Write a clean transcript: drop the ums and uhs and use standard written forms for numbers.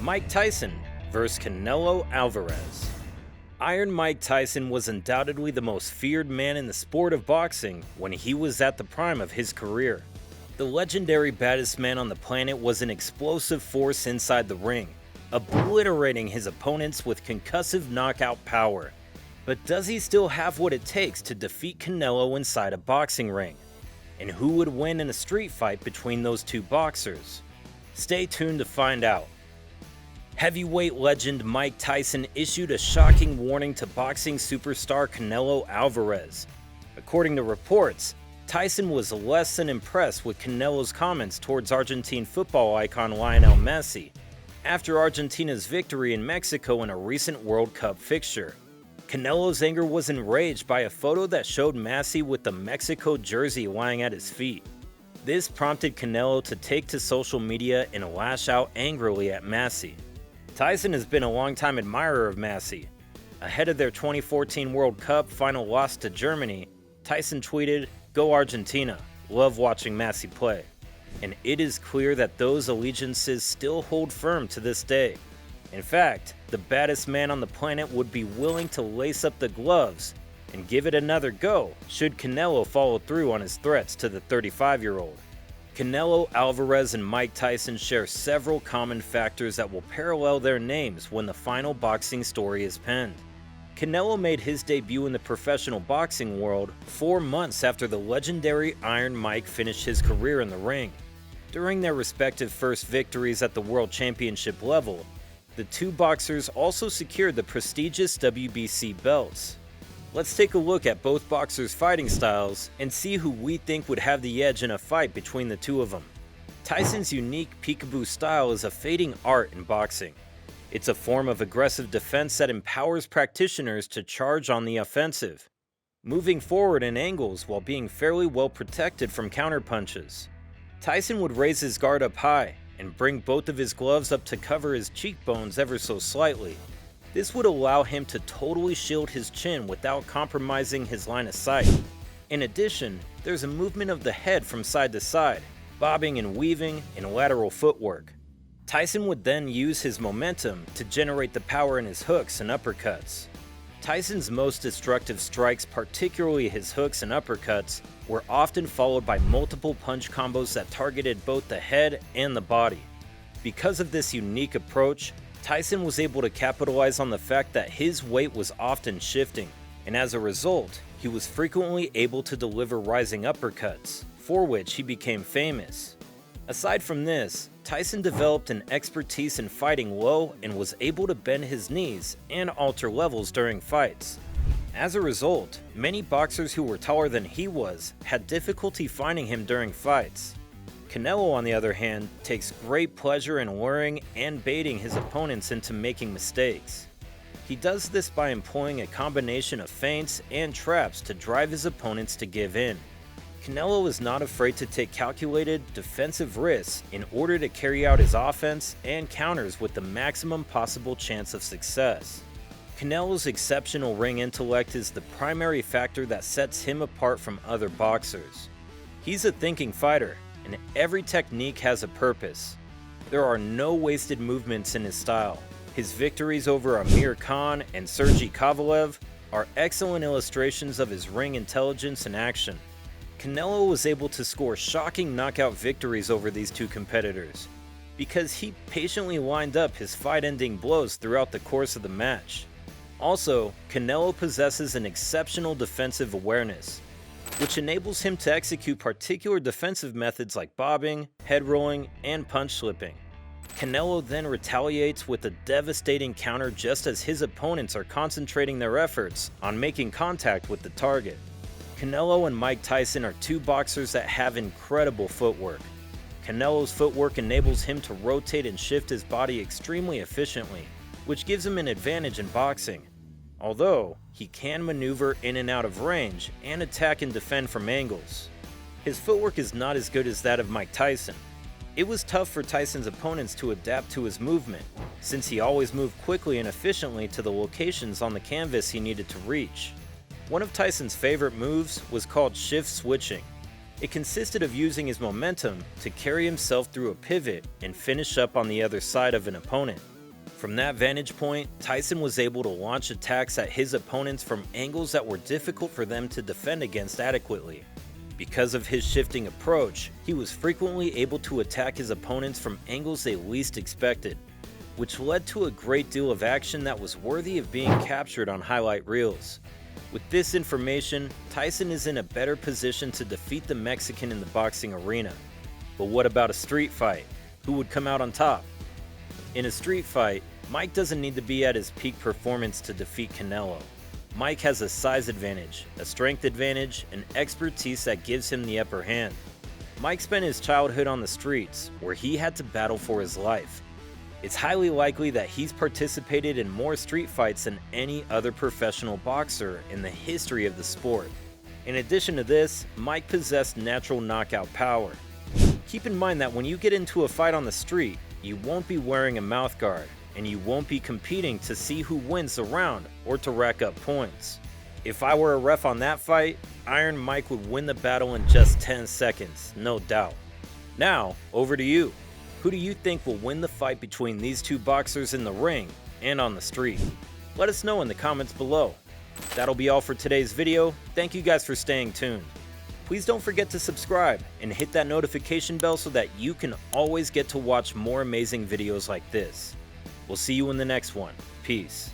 Mike Tyson vs. Canelo Alvarez. Iron Mike Tyson was undoubtedly the most feared man in the sport of boxing when he was at the prime of his career. The legendary baddest man on the planet was an explosive force inside the ring, obliterating his opponents with concussive knockout power. But does he still have what it takes to defeat Canelo inside a boxing ring? And who would win in a street fight between those two boxers? Stay tuned to find out. Heavyweight legend Mike Tyson issued a shocking warning to boxing superstar Canelo Alvarez. According to reports, Tyson was less than impressed with Canelo's comments towards Argentine football icon Lionel Messi after Argentina's victory in Mexico in a recent World Cup fixture. Canelo's anger was enraged by a photo that showed Messi with the Mexico jersey lying at his feet. This prompted Canelo to take to social media and lash out angrily at Messi. Tyson has been a longtime admirer of Messi. Ahead of their 2014 World Cup final loss to Germany, Tyson tweeted, "Go Argentina, love watching Messi play." And it is clear that those allegiances still hold firm to this day. In fact, the baddest man on the planet would be willing to lace up the gloves and give it another go should Canelo follow through on his threats to the 35-year-old. Canelo Alvarez and Mike Tyson share several common factors that will parallel their names when the final boxing story is penned. Canelo made his debut in the professional boxing world 4 months after the legendary Iron Mike finished his career in the ring. During their respective first victories at the World Championship level, the two boxers also secured the prestigious WBC belts. Let's take a look at both boxers' fighting styles and see who we think would have the edge in a fight between the two of them. Tyson's unique peekaboo style is a fading art in boxing. It's a form of aggressive defense that empowers practitioners to charge on the offensive, moving forward in angles while being fairly well protected from counterpunches. Tyson would raise his guard up high and bring both of his gloves up to cover his cheekbones ever so slightly. This would allow him to totally shield his chin without compromising his line of sight. In addition, there's a movement of the head from side to side, bobbing and weaving in lateral footwork. Tyson would then use his momentum to generate the power in his hooks and uppercuts. Tyson's most destructive strikes, particularly his hooks and uppercuts, were often followed by multiple punch combos that targeted both the head and the body. Because of this unique approach, Tyson was able to capitalize on the fact that his weight was often shifting, and as a result, he was frequently able to deliver rising uppercuts, for which he became famous. Aside from this, Tyson developed an expertise in fighting low and was able to bend his knees and alter levels during fights. As a result, many boxers who were taller than he was had difficulty finding him during fights. Canelo, on the other hand, takes great pleasure in luring and baiting his opponents into making mistakes. He does this by employing a combination of feints and traps to drive his opponents to give in. Canelo is not afraid to take calculated, defensive risks in order to carry out his offense and counters with the maximum possible chance of success. Canelo's exceptional ring intellect is the primary factor that sets him apart from other boxers. He's a thinking fighter, and every technique has a purpose. There are no wasted movements in his style. His victories over Amir Khan and Sergey Kovalev are excellent illustrations of his ring intelligence in action. Canelo was able to score shocking knockout victories over these two competitors because he patiently lined up his fight-ending blows throughout the course of the match. Also, Canelo possesses an exceptional defensive awareness, which enables him to execute particular defensive methods like bobbing, head rolling, and punch slipping. Canelo then retaliates with a devastating counter just as his opponents are concentrating their efforts on making contact with the target. Canelo and Mike Tyson are two boxers that have incredible footwork. Canelo's footwork enables him to rotate and shift his body extremely efficiently, which gives him an advantage in boxing. Although, he can maneuver in and out of range and attack and defend from angles. His footwork is not as good as that of Mike Tyson. It was tough for Tyson's opponents to adapt to his movement, since he always moved quickly and efficiently to the locations on the canvas he needed to reach. One of Tyson's favorite moves was called shift switching. It consisted of using his momentum to carry himself through a pivot and finish up on the other side of an opponent. From that vantage point, Tyson was able to launch attacks at his opponents from angles that were difficult for them to defend against adequately. Because of his shifting approach, he was frequently able to attack his opponents from angles they least expected, which led to a great deal of action that was worthy of being captured on highlight reels. With this information, Tyson is in a better position to defeat the Mexican in the boxing arena. But what about a street fight? Who would come out on top? In a street fight, Mike doesn't need to be at his peak performance to defeat Canelo. Mike has a size advantage, a strength advantage, and expertise that gives him the upper hand. Mike spent his childhood on the streets, where he had to battle for his life. It's highly likely that he's participated in more street fights than any other professional boxer in the history of the sport. In addition to this, Mike possessed natural knockout power. Keep in mind that when you get into a fight on the street, you won't be wearing a mouthguard, and you won't be competing to see who wins the round or to rack up points. If I were a ref on that fight, Iron Mike would win the battle in just 10 seconds, no doubt. Now, over to you. Who do you think will win the fight between these two boxers in the ring and on the street? Let us know in the comments below. That'll be all for today's video. Thank you guys for staying tuned. Please don't forget to subscribe and hit that notification bell so that you can always get to watch more amazing videos like this. We'll see you in the next one. Peace.